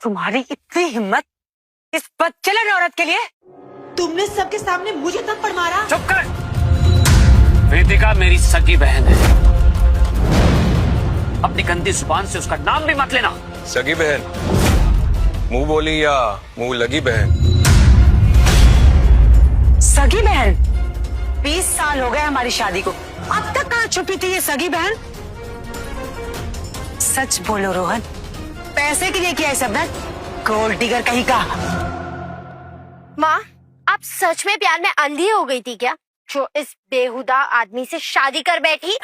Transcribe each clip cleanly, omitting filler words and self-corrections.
तुम्हारी इतनी हिम्मत इस बदचलन औरत के लिए? तुमने सबके सामने मुझे थप्पड़ मारा। चुप कर। वेदिका मेरी सगी बहन है। अपनी गंदी जुबान से उसका नाम भी मत लेना। सगी बहन, मुंह बोली या मुंह लगी बहन? सगी बहन? 20 साल हो गए हमारी शादी को, अब तक कहाँ छुपी थी ये सगी बहन? सच बोलो रोहन, पैसे के लिए किया है सब ना? गोल्ड डिगर कहीं का। माँ, आप सच में प्यार में अंधी हो गई थी क्या, जो इस बेहुदा आदमी से शादी कर बैठी?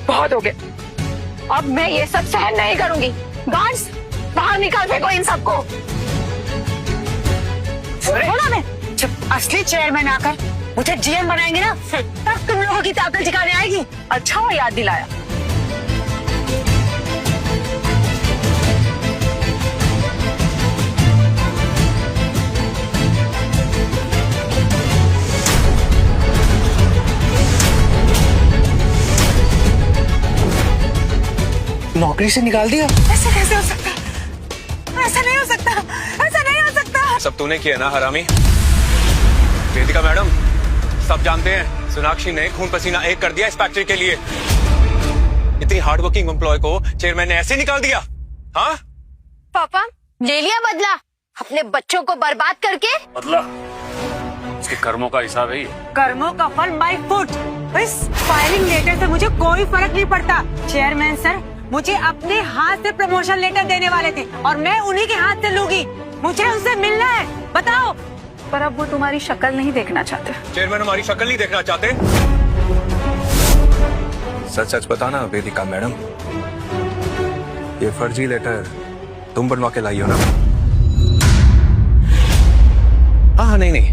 बहुत हो गया, अब मैं ये सब सहन नहीं करूंगी। गार्ड्स, बाहर निकाल फेंको इन सबको। बोला मैं, जब असली चेयरमैन आकर मुझे जीएम बनाएंगे ना, तब तुम लोगों की ताकत दिखाने आएगी। अच्छा हुआ याद दिलाया। नौकरी से निकाल दिया? ऐसा कैसे हो सकता? ऐसा नहीं हो सकता, ऐसा नहीं हो सकता। सब तूने किया ना हरामी। वेदिका मैडम, सब जानते हैं सोनाक्षी ने खून पसीना एक कर दिया इस फैक्ट्री के लिए। इतनी हार्ड वर्किंग एम्प्लॉय को चेयरमैन ने ऐसे निकाल दिया? हाँ पापा, ले लिया बदला अपने बच्चों को बर्बाद करके? बदला? उसके कर्मों का हिसाब है ये। कर्मों का फल माई फुट। इस फायरिंग लेटर से मुझे कोई फर्क नहीं पड़ता। चेयरमैन सर मुझे अपने हाथ से प्रमोशन लेटर देने वाले थे और मैं उन्हीं के हाथ से लूंगी। मुझे उनसे मिलना है, बताओ। पर अब वो तुम्हारी शक्ल नहीं देखना चाहते। चेयरमैन हमारी शक्ल नहीं देखना चाहते? सच सच बताना वेदिका मैडम, ये फर्जी लेटर तुम बनवा के लाई हो ना? हाँ नहीं,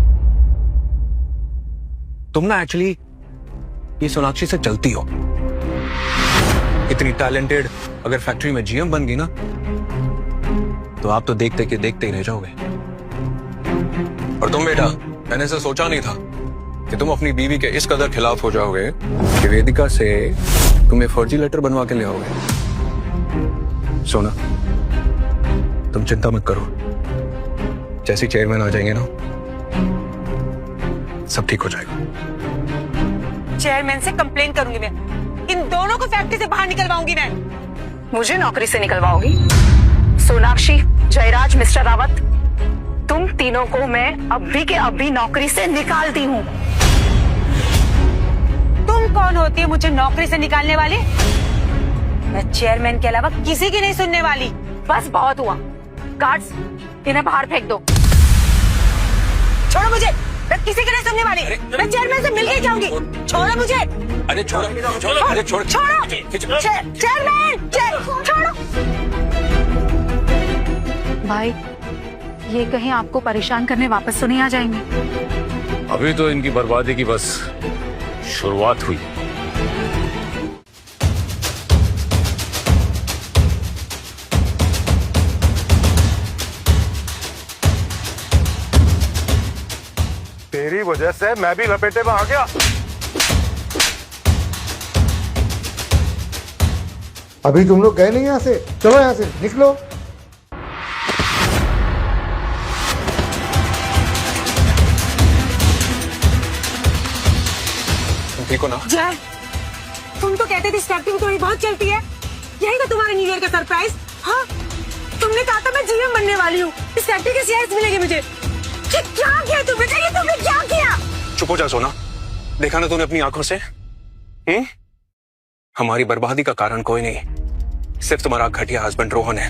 तुम ना एक्चुअली ये सोनाक्षी से चलती हो। इतनी टैलेंटेड अगर फैक्ट्री में जीएम बन गई ना, तो आप तो देखते के देखते ही रह जाओगे। और तुम बेटा, मैंने ऐसा सोचा नहीं था कि तुम अपनी बीवी के इस कदर खिलाफ हो जाओगे कि वेदिका से तुम्हें फर्जी लेटर बनवा के ले आओगे। सोना, तुम चिंता मत करो, जैसे चेयरमैन आ जाएंगे ना, सब ठीक हो जाएगा। चेयरमैन से कंप्लेन करूंगी मैं, इन दोनों को फैक्ट्री से बाहर निकलवाऊंगी मैं। मुझे नौकरी से निकलवाओगी? सोनाक्षी, जयराज, मिस्टर रावत, तुम तीनों को मैं अभी के अभी नौकरी से निकालती हूँ। तुम कौन होती है मुझे नौकरी से निकालने वाली? मैं चेयरमैन के अलावा किसी की नहीं सुनने वाली। बस बहुत हुआ। गार्ड्स, इन्हें बाहर फेंक दो। छोड़ो मुझे, मैं किसी की नहीं सुनने वाली। मैं चेयरमैन से मिल के जाऊंगी। छोड़ो मुझे। अरे छोड़ो, अरे छोड़ो, चेयरमैन, छोड़ो। भाई, ये कहीं आपको परेशान करने वापस तो नहीं आ जाएंगे? अभी तो इनकी बर्बादी की बस शुरुआत हुई। तेरी वजह से मैं भी लपेटे में आ गया। अभी तुम लोग गए नहीं यहाँ से, चलो यहाँ से निकलो। ठीक हो ना? जय, तुम तो कहते थे इस फैक्ट्री में तुम्हारी बहुत चलती है, यही तो तुम्हारे न्यू ईयर का सरप्राइज। हाँ, तुमने कहा था मैं जीएम बनने वाली हूँ, इस फैक्ट्री के शेयर्स मिलेंगे मुझे। क्या किया तुमने? तुमने क्या किया? चुप हो जा सोना, देखा ना तूने अपनी आंखों से? हमारी बर्बादी का कारण कोई नहीं, सिर्फ तुम्हारा घटिया हस्बैंड रोहन है।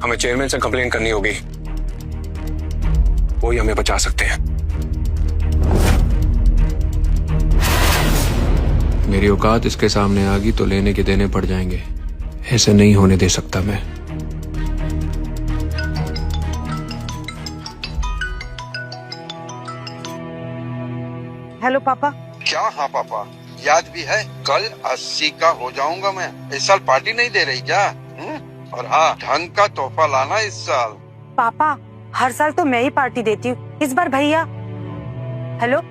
हमें चेयरमैन से कंप्लेन करनी होगी, वो ही हमें बचा सकते हैं। मेरी औकात इसके सामने आ गई तो लेने के देने पड़ जाएंगे। ऐसे नहीं होने दे सकता मैं। हेलो पापा। क्या? हाँ पापा, याद भी है, कल 80 का हो जाऊंगा मैं। इस साल पार्टी नहीं दे रही क्या? और हाँ, ढंग का तोहफा लाना इस साल। पापा, हर साल तो मैं ही पार्टी देती हूँ, इस बार भैया। हेलो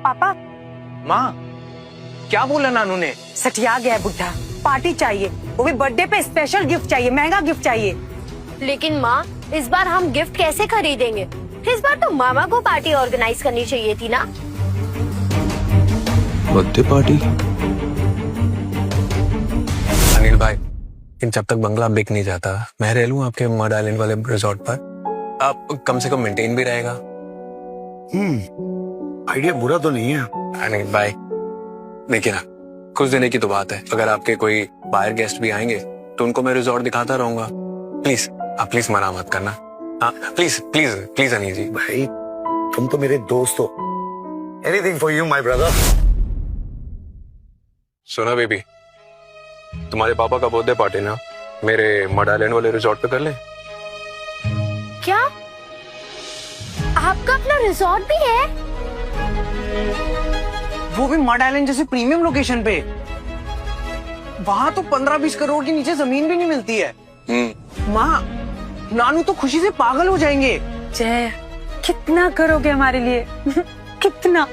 पापा। माँ, क्या बोला नानू ने? सटिया गया बुढ़ा। पार्टी चाहिए, वो भी बर्थडे पे स्पेशल गिफ्ट चाहिए, महंगा गिफ्ट चाहिए। लेकिन माँ, इस बार हम गिफ्ट कैसे खरीदेंगे? इस बार तो मामा को पार्टी ऑर्गेनाइज करनी चाहिए थी ना। Birthday party? अनिल भाई, इन जब तक बंगला बिक नहीं जाता, मैं रह लूं आपके मड आइलैंड वाले रिजॉर्ट पर, आप कम से कम मेंटेन भी रहेगा। आइडिया बुरा तो नहीं है। अनिल भाई देखिए ना, कुछ देने की तो बात है, अगर आपके कोई बाहर गेस्ट भी आएंगे तो उनको मैं रिजॉर्ट दिखाता रहूंगा। प्लीज, आप प्लीज मना मत करना। हाँ please please please Anil ji. भाई तुम तो मेरे दोस्त हो। Anything for you my brother. सुना बेबी, तुम्हारे पापा का बर्थडे पार्टी ना मेरे मड आइलैंड वाले रिजॉर्ट पे कर ले। क्या आपका अपना रिजॉर्ट भी है? वो भी मड आइलैंड जैसे प्रीमियम लोकेशन पे। वहाँ तो 15-20 करोड़ के नीचे जमीन भी नहीं मिलती है। माँ, नानू तो खुशी से पागल हो जाएंगे। जय, कितना करोगे हमारे लिए? कितना?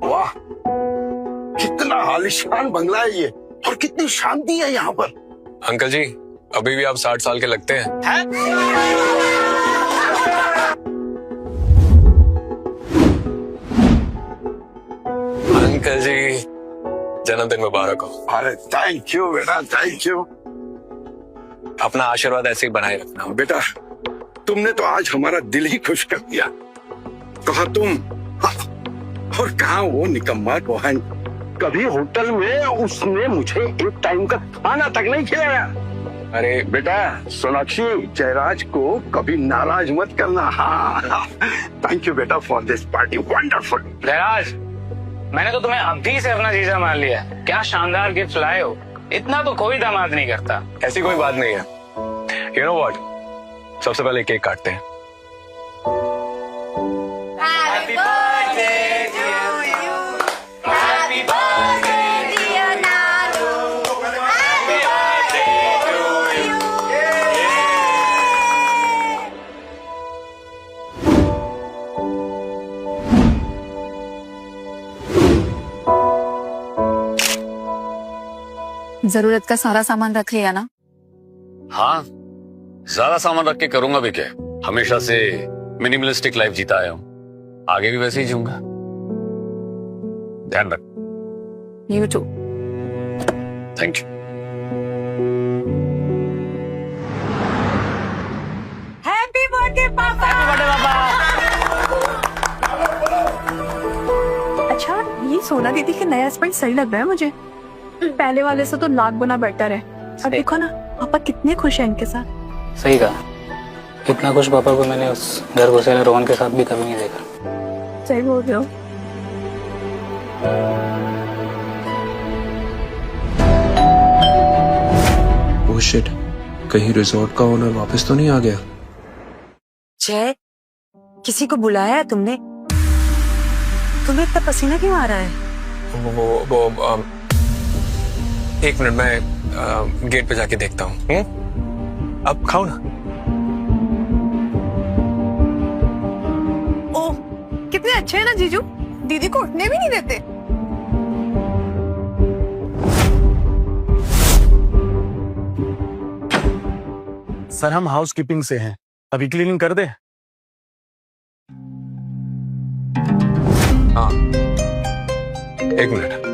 वाह, कितना आलिशान बंगला है ये, और कितनी शांति है यहाँ पर। अंकल जी, अभी भी आप 60 साल के लगते हैं। अंकल जी, जन्मदिन मुबारक हो। अरे थैंक यू बेटा, थैंक यू। अपना आशीर्वाद ऐसे ही बनाए रखना। बेटा तुमने तो आज हमारा दिल ही खुश कर दिया। कहा तुम, और कहा वो निकम्मा रोहन, कभी होटल में उसने मुझे एक टाइम का खाना तक नहीं खिलाया। अरे बेटा सोनाक्षी, जयराज को कभी नाराज मत करना। हाँ, थैंक यू बेटा for this party, wonderful. Jayraj, मैंने तो तुम्हें अभी से अपना जीजा मान लिया। क्या शानदार गिफ्ट लाए हो, इतना तो कोई दामाद नहीं करता। ऐसी कोई बात नहीं है। यू नो व्हाट, सबसे पहले केक काटते हैं। Happy birthday to you. Happy birthday dear Nanu. Happy birthday to you. जरूरत का सारा सामान रख लिया ना? हाँ, ज्यादा सामान रख के करूंगा भी क्या? हमेशा से मिनिमलिस्टिक लाइफ जीता आया हूँ, आगे भी वैसे ही जीऊंगा। ध्यान रख। You too. Thank you. Happy birthday पापा। अच्छा, ये सोना दीदी के नया हस्बैंड सही लग रहा है मुझे। पहले वाले से तो लाख गुना बेटर है। अब देखो ना, पापा कितने खुश हैं इनके साथ। सही कहा, इतना खुश पापा को मैंने उस घर घुसेले रोहन के साथ भी कभी नहीं देखा। सही बोल रहे हो। ओह शिट, कहीं रिजॉर्ट का ओनर वापस तो नहीं आ गया? जय, किसी को बुलाया है तुमने? तुम्हें इतना पसीना क्यों आ रहा है? वो एक मिनट, मैं गेट पे जाके देखता हूँ। अब खाओ ना। ओह, कितने अच्छे हैं ना जीजू, दीदी को उठने भी नहीं देते। सर हम हाउसकीपिंग से हैं, अभी क्लीनिंग कर दे। हाँ, एक मिनट।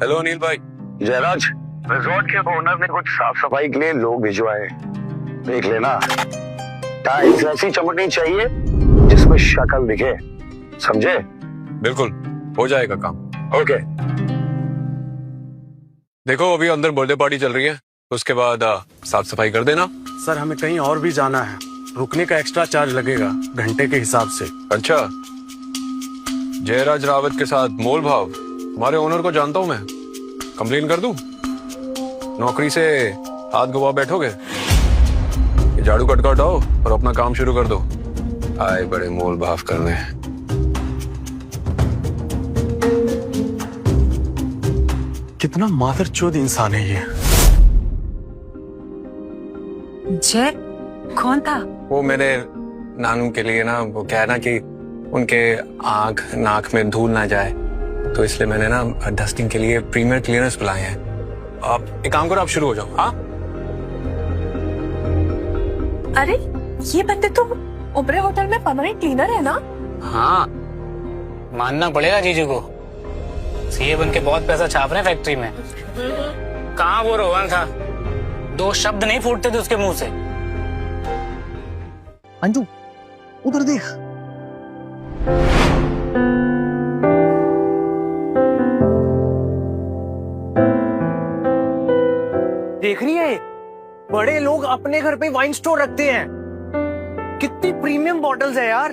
हेलो अनिल भाई। जयराज, रिजॉर्ट के ओनर ने कुछ साफ सफाई के लिए लोग भिजवाए, देख लेना। टाइल्स ऐसी चमकनी चाहिए जिसमें शक्ल दिखे, समझे? बिल्कुल, हो जाएगा काम। ओके। देखो अभी अंदर बर्थडे पार्टी चल रही है, उसके बाद साफ सफाई कर देना। सर हमें कहीं और भी जाना है, रुकने का एक्स्ट्रा चार्ज लगेगा घंटे के हिसाब से। अच्छा, जयराज रावत के साथ मोल भाव? तुम्हारे ओनर को जानता हूं मैं, कंप्लेन कर दूं? नौकरी से हाथ गवा बैठोगे? झाड़ू कटका उठाओ और अपना काम शुरू कर दो। आए बड़े मोल भाव करने। कितना मादरचोद इंसान है ये। जय कौन था? वो मेरे नानू के लिए ना, वो क्या है ना कि उनके आंख नाक में धूल ना जाए, तो इसलिए मैंने ना डस्टिंग के लिए प्रीमियर क्लीनर्स बुलाए हैं। आप एक काम करो, आप शुरू हो जाओ। हाँ अरे ये बंदे तो ओबरे होटल में परमानेंट क्लीनर है ना? हाँ, मानना पड़ेगा जीजू को, सीए बन के बहुत पैसा छाप रहे हैं फैक्ट्री में। कहाँ वो रोहन था, 2 शब्द नहीं फूटते थे उसके मुंह से। अंजू उधर देख। देख रही है, बड़े लोग अपने घर पे वाइन स्टोर रखते हैं। कितनी प्रीमियम बॉटल्स है यार,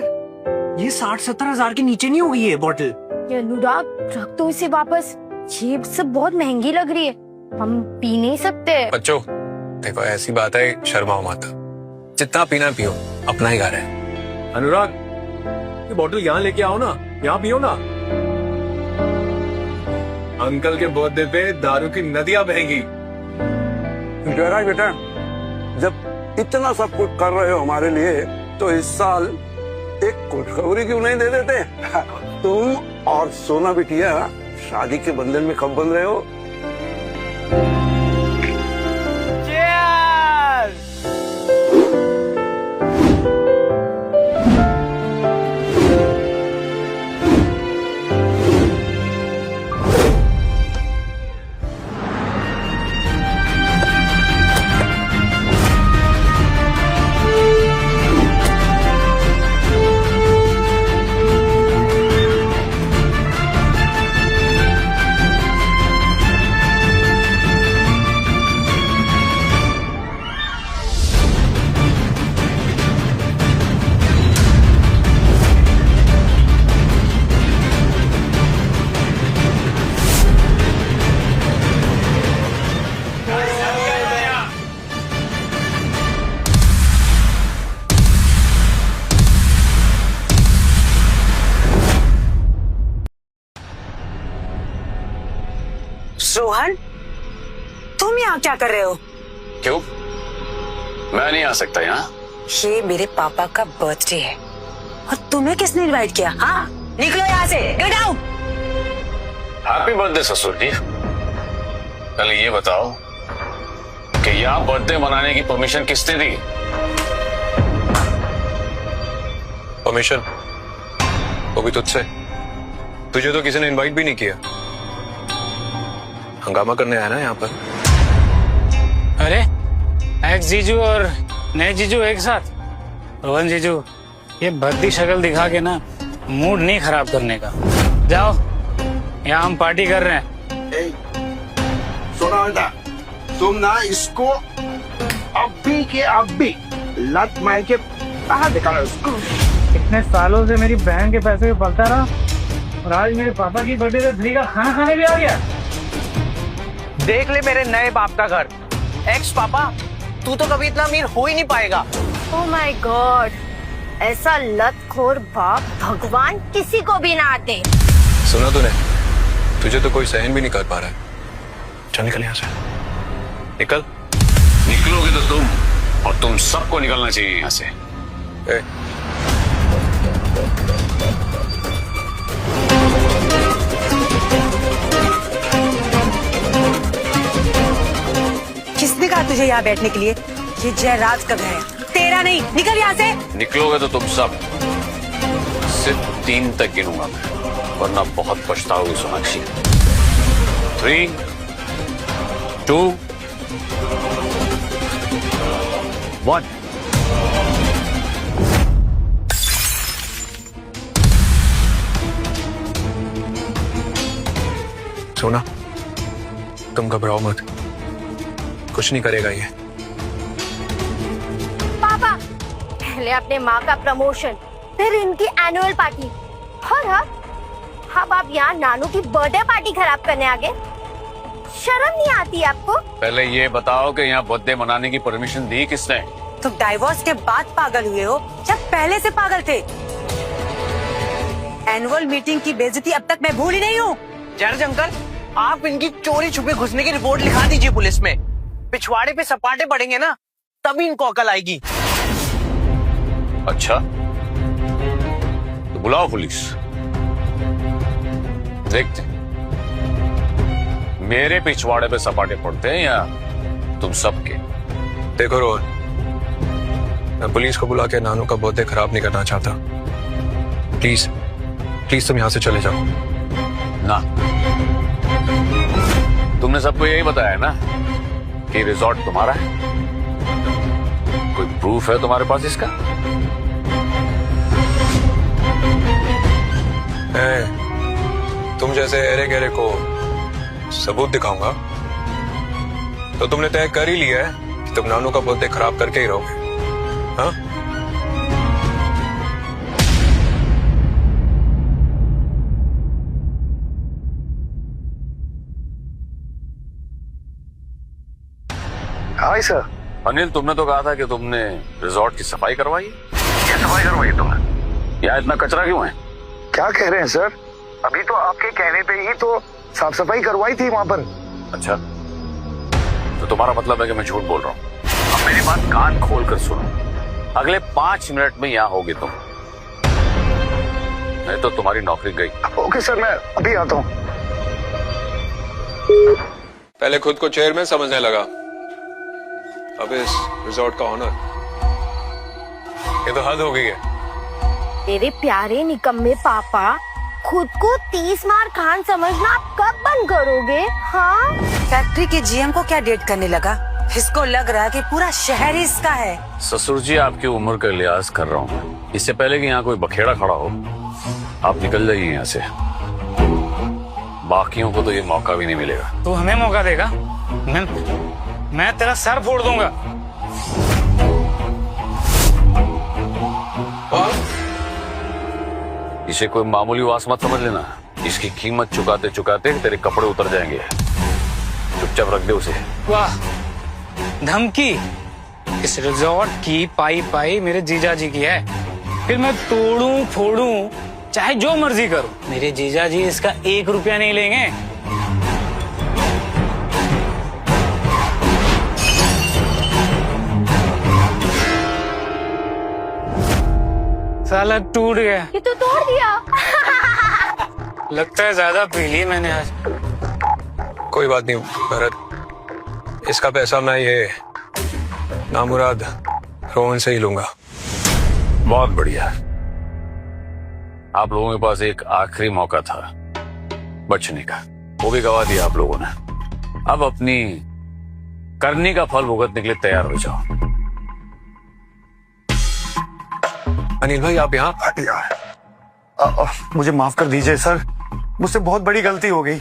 ये 60-70 हजार के नीचे नहीं होगी ये बॉटल। ये अनुराग रख दो इसे वापस, ये सब बहुत महंगी लग रही है, हम पी नहीं सकते। बच्चों देखो, ऐसी बात है, शर्माओ मत, जितना पीना पियो, अपना ही घर है। अनुराग ये बॉटल यहाँ लेके आओ ना, यहाँ पियो ना। अंकल के बर्थडे पे दारू की नदियां बहेंगी। जयराज बेटा, जब इतना सब कुछ कर रहे हो हमारे लिए, तो इस साल एक खुशखबरी क्यों नहीं दे देते? तुम और सोना बिटिया शादी के बंधन में कब बंध रहे हो? रोहन, तुम यहाँ क्या कर रहे हो? क्यों? मैं नहीं आ सकता यहाँ? ये मेरे पापा का बर्थडे है और तुम्हें किसने इनवाइट किया? हाँ, निकलो यहाँ से, गेट आउट। हैप्पी बर्थडे ससुर जी। पहले ये बताओ कि यहाँ बर्थडे मनाने की परमिशन किसने दी? परमिशन वो भी तुझसे, तुझे तो किसी ने इनवाइट भी नहीं किया। हंगामा करने आया ना यहाँ पर। अरे एक्स जीजू और नए जीजू एक साथ? रोहन जीजू, ये भद्दी शक्ल दिखा के ना मूड नहीं खराब करने का। जाओ, यहाँ हम पार्टी कर रहे हैं। सुना बेटा, तुम ना इसको अभी के अभी लत मार के बाहर निकालो इसको। इतने सालों से मेरी बहन के पैसे पे पलता रहा और आज मेरे पापा की बर्थडे पे फ्री का खाना खाने भी आ गया। देख ले मेरे नए बाप का घर। एक्स पापा, तू तो कभी इतना अमीर हो ही नहीं पाएगा। ओह माय गॉड, ऐसा लतखोर बाप भगवान किसी को भी ना आते। सुना तूने, तुझे तो कोई सहन भी नहीं कर पा रहा है। चल निकल यहाँ से, निकल। निकलोगे तो तुम, और तुम सबको निकलना चाहिए यहाँ से। किसने कहा तुझे यहाँ बैठने के लिए? ये जयराज का घर है, तेरा नहीं। निकल यहाँ से। निकलोगे तो तुम सब, सिर्फ 3 तक गिनूंगा मैं, वरना बहुत पछताओगी सोनाक्षी। 3, 2, 1। सोना, तुम घबराओ मत, कुछ नहीं करेगा ये। पापा, पहले अपने माँ का प्रमोशन, फिर इनकी एनुअल पार्टी, और अब आप यहाँ नानू की बर्थडे पार्टी खराब करने आ गए। शर्म नहीं आती आपको? पहले ये बताओ कि यहाँ बर्थडे मनाने की परमिशन दी किसने? तुम डाइवोर्स के बाद पागल हुए हो या पहले से पागल थे? एनुअल मीटिंग की बेइज्जती अब तक मैं भूली नहीं हूँ। जयराज अंकल, आप इनकी चोरी छुपे घुसने की रिपोर्ट लिखा दीजिए पुलिस में। पिछवाड़े पे सपाटे पड़ेंगे ना, तभी इनको अकल आएगी। अच्छा तो बुलाओ पुलिस, देखते हैं मेरे पिछवाड़े पे सपाटे पड़ते हैं या तुम सबके। देखो रोहन, मैं पुलिस को बुला के नानू का बर्थडे खराब नहीं करना चाहता। प्लीज प्लीज तुम यहां से चले जाओ। ना, तुमने सबको यही बताया ना कि रिजॉर्ट तुम्हारा है? कोई प्रूफ है तुम्हारे पास इसका? तुम जैसे एरे गहरे को सबूत दिखाऊंगा तो तुमने तय कर ही लिया है कि तुम नानू का बर्थडे खराब करके ही रहोगे, हाँ? Hi sir. अनिल, तुमने तो कहा था कि तुमने रिजॉर्ट की सफाई करवाई। क्या सफाई करवाई तुमने? यहाँ इतना कचरा क्यों है? क्या कह रहे हैं सर? अभी तो आपके कहने पे ही तो साफ सफाई करवाई थी वहाँ पर। अच्छा, तो तुम्हारा मतलब है कि मैं झूठ बोल रहा हूँ? अब मेरी बात कान खोल कर सुनो, अगले 5 मिनट में यहाँ होगी तुम, नहीं तो तुम्हारी नौकरी गई। ओके सर, मैं अभी आता हूँ। पहले खुद को चेयरमैन समझने लगा, अब इस रिजॉर्ट का ऑनर। ये तो हद हो गई है। तेरे प्यारे निकम्मे पापा, खुद को 30 मार खान समझना आप कब बंद करोगे? हाँ, फैक्ट्री के जीएम को क्या डेट करने लगा? इसको लग रहा है कि पूरा शहर ही इसका है। ससुर जी, आपकी उम्र का लिहाज कर रहा हूँ, इससे पहले कि यहाँ कोई बखेड़ा खड़ा हो आप निकल जाइए यहाँ से। बाकियों को तो ये मौका भी नहीं मिलेगा। तू हमें मौका देगा? मैं तेरा सर फोड़ दूंगा। इसे कोई मामूली वास मत समझ लेना, इसकी कीमत चुकाते चुकाते तेरे कपड़े उतर जाएंगे। चुपचाप रख दे उसे। वाह, धमकी! इस रिजॉर्ट की पाई पाई मेरे जीजा जी की है, फिर मैं तोड़ूं फोड़ूं चाहे जो मर्जी करूं, मेरे जीजा जी इसका 1 रुपया नहीं लेंगे। साला टूट गया। ये तो तोड़ दिया। लगता है ज्यादा पी ली मैंने आज। कोई बात नहीं भरत, इसका पैसा मैं ये नामुराद रोहन से ही लूंगा। बहुत बढ़िया। आप लोगों के पास एक आखिरी मौका था बचने का, वो भी गवा दिया आप लोगों ने। अब अपनी करनी का फल भुगतने के लिए तैयार हो जाओ। अनिल भाई, आप यहाँ? मुझे माफ कर दीजिए सर, मुझसे बहुत बड़ी गलती हो गई।